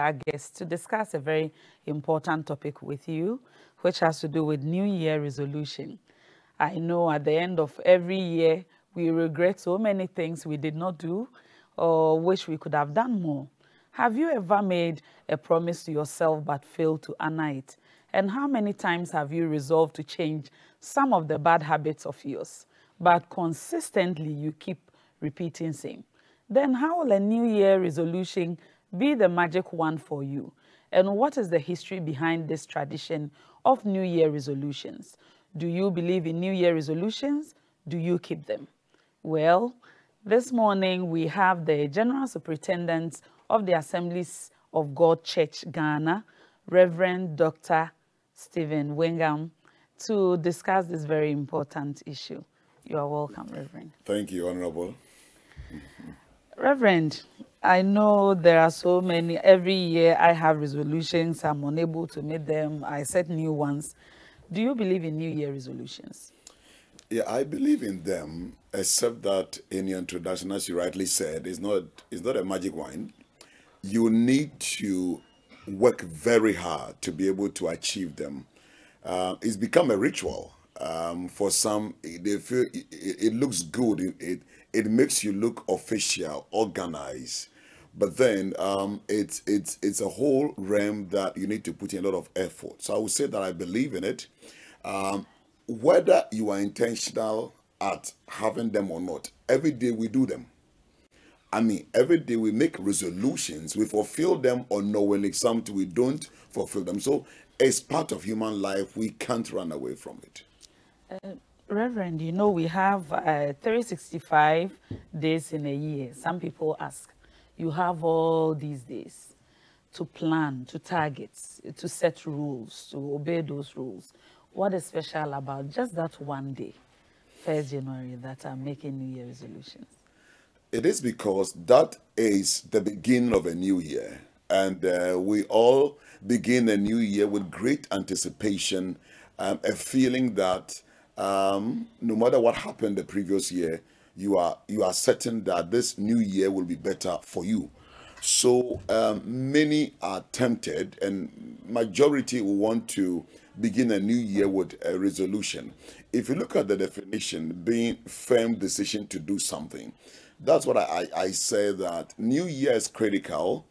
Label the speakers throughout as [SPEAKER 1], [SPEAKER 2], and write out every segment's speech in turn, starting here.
[SPEAKER 1] our guest to discuss a very important topic with you, which has to do with New Year resolution. I know at the end of every year, we regret so many things we did not do or wish we could have done more. Have you ever made a promise to yourself but failed to honor it? And how many times have you resolved to change some of the bad habits of yours, but consistently you keep repeating same? Then how will a New Year resolution be the magic one for you? And what is the history behind this tradition of New Year resolutions? Do you believe in New Year resolutions? Do you keep them? Well, this morning we have the General Superintendent of the Assemblies of God Church, Ghana, Reverend Dr. Stephen Wengam, to discuss this very important issue. You are welcome, Reverend.
[SPEAKER 2] Thank you, Honorable.
[SPEAKER 1] Reverend, I know there are so many. Every year I have resolutions. I'm unable to meet them. I set new ones. Do you believe in New Year resolutions?
[SPEAKER 2] Yeah, I believe in them, except that in your introduction, as you rightly said, it's not a magic wand. You need to work very hard to be able to achieve them. It's become a ritual. For some, they feel it looks good. It makes you look official, organized. But then it's a whole realm that you need to put in a lot of effort. So I would say that I believe in it. Whether you are intentional at having them or not, every day we do them. I mean, every day we make resolutions, we fulfill them unknowingly, sometimes we don't fulfill them. So it's part of human life, we can't run away from it.
[SPEAKER 1] Reverend, you know, we have 365 days in a year. Some people ask, you have all these days to plan, to target, to set rules, to obey those rules. What is special about just that one day, 1st January, that I'm making New Year resolutions?
[SPEAKER 2] It is because that is the beginning of a new year. And we all begin a new year with great anticipation, a feeling that no matter what happened the previous year, you are certain that this new year will be better for you. So many are tempted, and majority will want to begin a new year with a resolution. If you look at the definition, being firm decision to do something, that's what I say, that new year is critical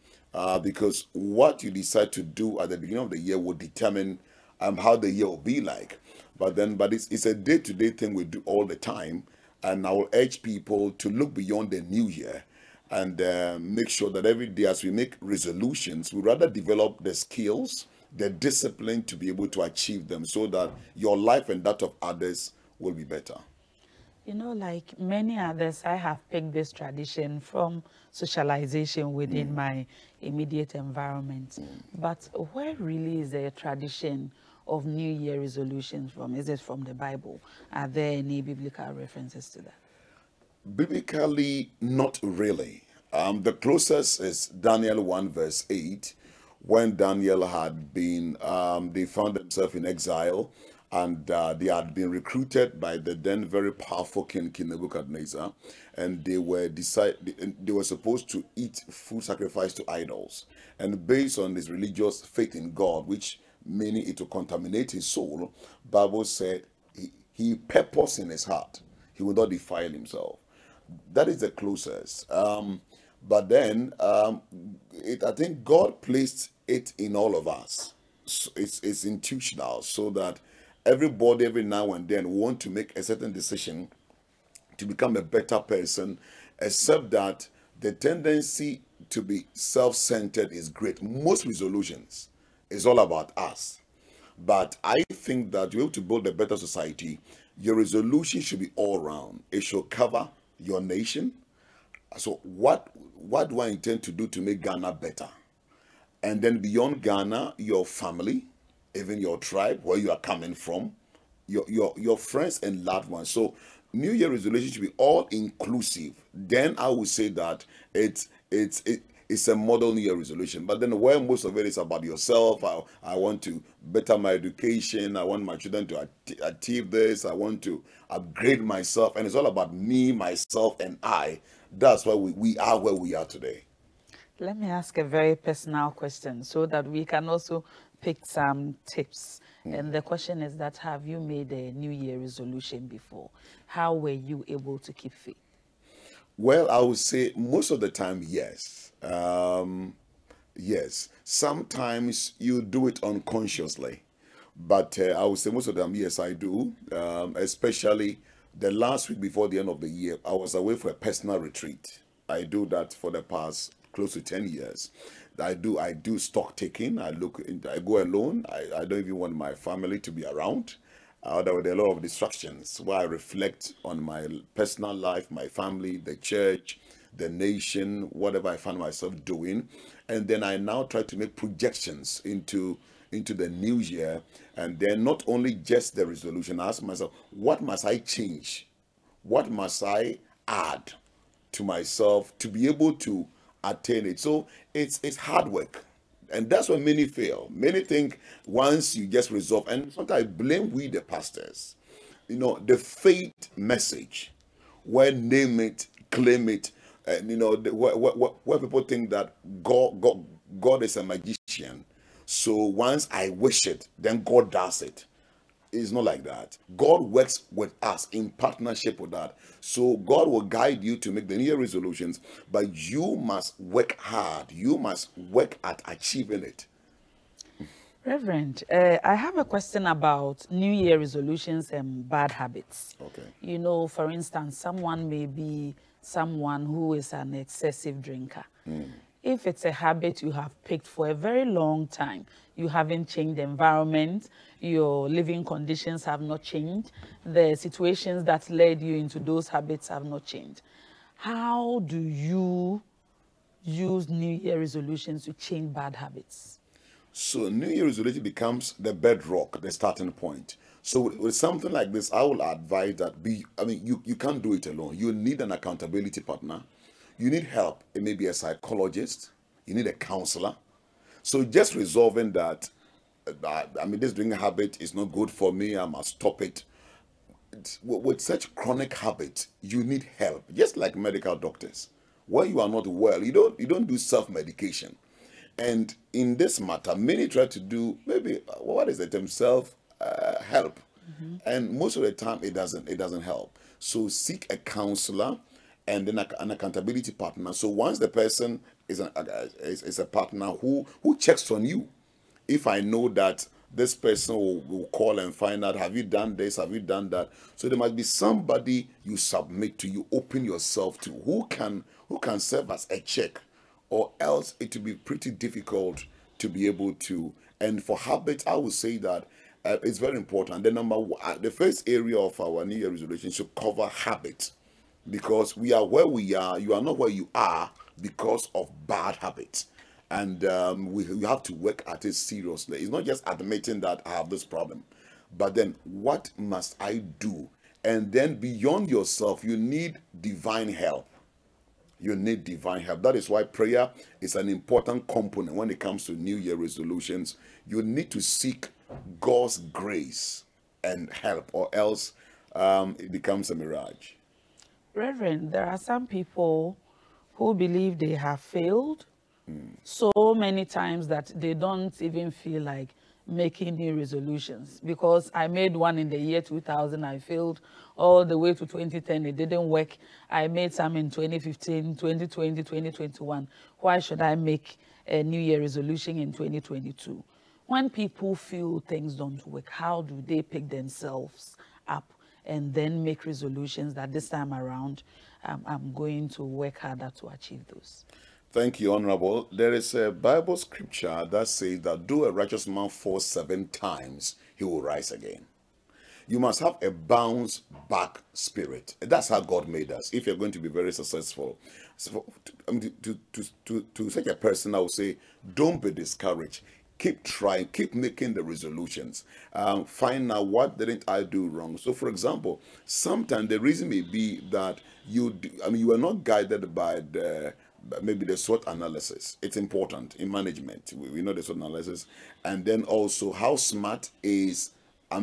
[SPEAKER 2] because what you decide to do at the beginning of the year will determine how the year will be like. But it's a day-to-day thing we do all the time, and I will urge people to look beyond the new year and make sure that every day as we make resolutions, we rather develop the skills, the discipline to be able to achieve them so that your life and that of others will be better.
[SPEAKER 1] You know, like many others, I have picked this tradition from socialization within my immediate environment. But where really is the tradition of New Year resolutions from? Is it from the Bible? Are there any biblical references to that?
[SPEAKER 2] Biblically, not really. The closest is Daniel 1 verse 8, when Daniel had been, they found themselves in exile, and they had been recruited by the then very powerful King Nebuchadnezzar, and they were supposed to eat food sacrificed to idols. And based on his religious faith in God, which meaning it will contaminate his soul, Bible said he purposed in his heart he will not defile himself. That is the closest. But then I think God placed it in all of us. So it's intuitional, so that everybody every now and then want to make a certain decision to become a better person, except that the tendency to be self-centered is great. Most resolutions is all about us. But I think that you're able to build a better society, your resolution should be all round. It should cover your nation. So what do I intend to do to make Ghana better? And then beyond Ghana, your family, even your tribe, where you are coming from, your friends and loved ones. So New Year resolution should be all inclusive. Then I would say that it's a model New Year resolution. But then where most of it is about yourself, I want to better my education, I want my children to achieve this, I want to upgrade myself, and it's all about me, myself, and I. That's why we are where we are today.
[SPEAKER 1] Let me ask a very personal question so that we can also pick some tips. And the question is that, have you made a New Year resolution before? How were you able to keep fit?
[SPEAKER 2] Well, I would say most of the time, yes. Yes. Sometimes you do it unconsciously, but I would say most of the time, yes, I do. Especially the last week before the end of the year, I was away for a personal retreat. I do that for the past close to 10 years. I do stock taking. I go alone. I don't even want my family to be around. There were a lot of distractions where I reflect on my personal life, my family, the church, the nation, whatever I find myself doing. And then I now try to make projections into the new year. And then not only just the resolution, I ask myself, what must I change? What must I add to myself to be able to attain it? So it's hard work. And that's why many fail. Many think once you just resolve, and sometimes I blame we the pastors. The faith message, where name it, claim it, and where people think that God is a magician. So once I wish it, then God does it. It's not like that. God works with us in partnership with that. So God will guide you to make the New Year resolutions, but you must work hard. You must work at achieving it.
[SPEAKER 1] Reverend, I have a question about New Year resolutions and bad habits.
[SPEAKER 2] Okay.
[SPEAKER 1] For instance, someone may be someone who is an excessive drinker. If it's a habit you have picked for a very long time, you haven't changed the environment, your living conditions have not changed, the situations that led you into those habits have not changed. How do you use New Year resolutions to change bad habits?
[SPEAKER 2] So New Year resolution becomes the bedrock, the starting point. So with something like this, I will advise that you can't do it alone. You need an accountability partner. You need help. It may be a psychologist. You need a counselor. So just resolving that, this drinking habit is not good for me. I must stop it. With such chronic habits, you need help. Just like medical doctors, when you are not well, you don't do self-medication. And in this matter, many try to do maybe what is the term, self help, and most of the time it doesn't help. So seek a counselor and then an accountability partner. So once the person is a partner who checks on you, if I know that this person will call and find out, have you done this, have you done that? So there must be somebody you submit to, you open yourself to, who can serve as a check, or else it will be pretty difficult to be able to. And for habits, I would say that it's very important. The first area of our New Year resolution should cover habits, because we are where we are. You are not where you are because of bad habits. And we have to work at it seriously. It's not just admitting that I have this problem, but then what must I do? And then beyond yourself, you need divine help. You need divine help. That is why prayer is an important component when it comes to New Year resolutions. You need to seek God's grace and help, or else it becomes a mirage.
[SPEAKER 1] Reverend, there are some people who believe they have failed so many times that they don't even feel like making new resolutions. Because I made one in the year 2000, I failed all the way to 2010, it didn't work. I made some in 2015, 2020, 2021. Why should I make a New Year resolution in 2022? When people feel things don't work, how do they pick themselves up and then make resolutions that this time around, I'm going to work harder to achieve those?
[SPEAKER 2] Thank you, Honorable. There is a Bible scripture that says that though a righteous man falls 7 times, he will rise again. You must have a bounce back spirit. That's how God made us, if you're going to be very successful. So, to such a person, I would say, don't be discouraged. Keep trying, keep making the resolutions. Find out what didn't I do wrong. So, for example, sometimes the reason may be that you were not guided by maybe the SWOT analysis. It's important in management. We know the SWOT analysis. And then also, how smart is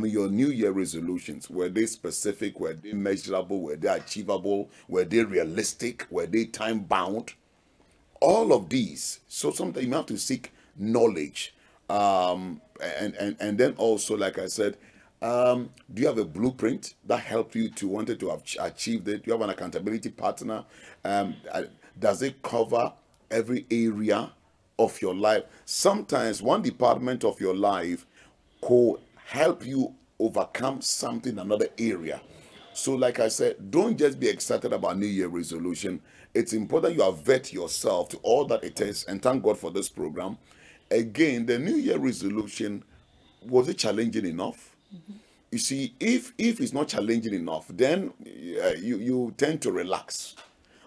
[SPEAKER 2] your New Year resolutions? Were they specific? Were they measurable? Were they achievable? Were they realistic? Were they time bound? All of these. So sometimes you have to seek knowledge. And then also, like I said, do you have a blueprint that helped you to wanted to have achieved it? Do you have an accountability partner? Does it cover every area of your life? Sometimes one department of your life could help you overcome something in another area. So, like I said, don't just be excited about New Year resolution. It's important you vet yourself to all that it is, and thank God for this program. Again, the New Year resolution, was it challenging enough? You see, if it's not challenging enough, then you tend to relax.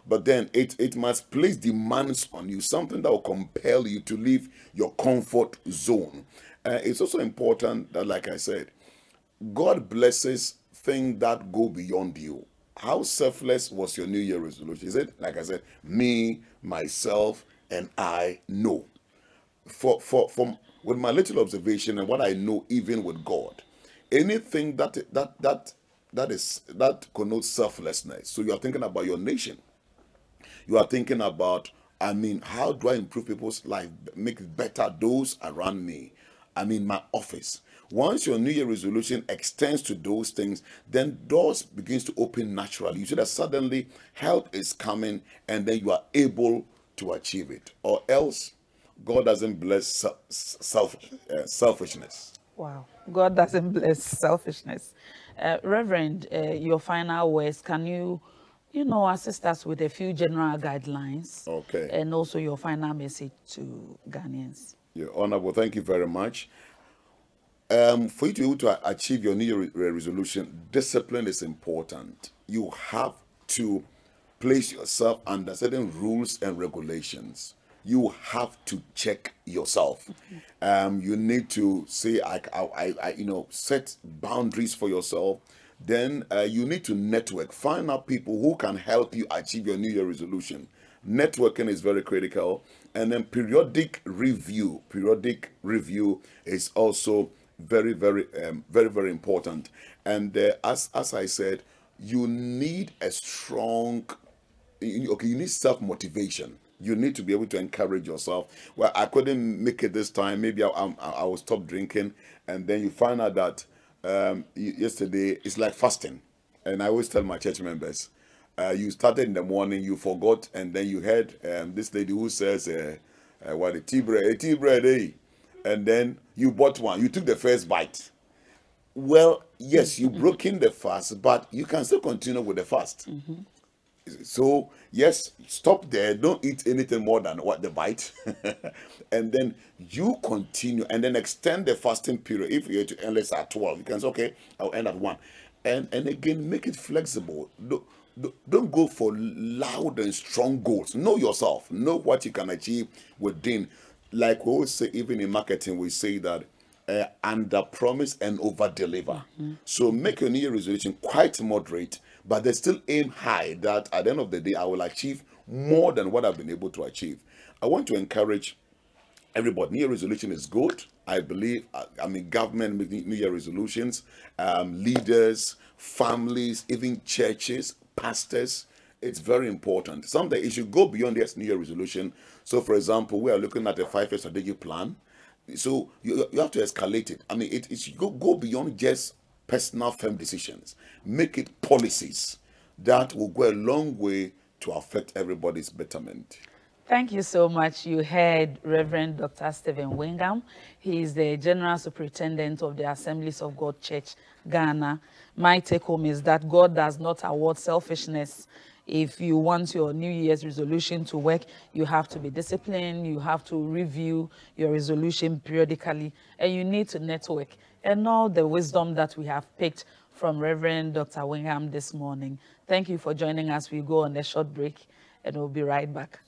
[SPEAKER 2] But then it must place demands on you, something that will compel you to leave your comfort zone. It's also important that, like I said, God blesses things that go beyond you. How selfless was your New Year resolution? Is it, like I said, me, myself, and I? No. From with my little observation and what I know, even with God, anything that connotes selflessness. So you are thinking about your nation. You are thinking about, how do I improve people's life, make it better, those around me? My office. Once your New Year resolution extends to those things, then doors begins to open naturally. You see that suddenly help is coming, and then you are able to achieve it. Or else, God doesn't bless selfishness.
[SPEAKER 1] Wow. God doesn't bless selfishness. Reverend, your final words, can you assist us with a few general guidelines?
[SPEAKER 2] Okay.
[SPEAKER 1] And also your final message to Ghanaians.
[SPEAKER 2] Your Honorable, thank you very much. For you to be able to achieve your New Year resolution, discipline is important. You have to place yourself under certain rules and regulations. You have to check yourself. You need to say, set boundaries for yourself. Then you need to network. Find out people who can help you achieve your New Year resolution. Networking is very critical. And then periodic review. Periodic review is also very, very, very important. And as I said, you need a strong, you need self-motivation. You need to be able to encourage yourself. Well, I couldn't make it this time. Maybe I will stop drinking. And then you find out that yesterday it's like fasting. And I always tell my church members, you started in the morning, you forgot, and then you heard this lady who says, what, a tea bread, eh? And then you bought one. You took the first bite. Well, yes, you broke in the fast, but you can still continue with the fast. So, yes, stop there. Don't eat anything more than what the bite. And then you continue and then extend the fasting period. If you're to end this at 12, you can say, okay, I'll end at 1. And again, make it flexible. Don't go for loud and strong goals. Know yourself. Know what you can achieve within. Like we always say, even in marketing, we say that under promise and over deliver. So make your New Year resolution quite moderate, but they still aim high that at the end of the day, I will achieve more than what I've been able to achieve. I want to encourage everybody. New Year resolution is good. I believe, government making New Year resolutions, leaders, families, even churches, pastors. It's very important. Sometimes it should go beyond this New Year resolution. So, for example, we are looking at a 5-year strategic plan. So you have to escalate it. It should go beyond just personal firm decisions. Make it policies that will go a long way to affect everybody's betterment.
[SPEAKER 1] Thank you so much. You heard Reverend Dr. Stephen Wengam. He is the General Superintendent of the Assemblies of God Church, Ghana. My take home is that God does not award selfishness. If you want your New Year's resolution to work, you have to be disciplined, you have to review your resolution periodically, and you need to network. And all the wisdom that we have picked from Reverend Dr. Wengam this morning. Thank you for joining us. We go on a short break, and we'll be right back.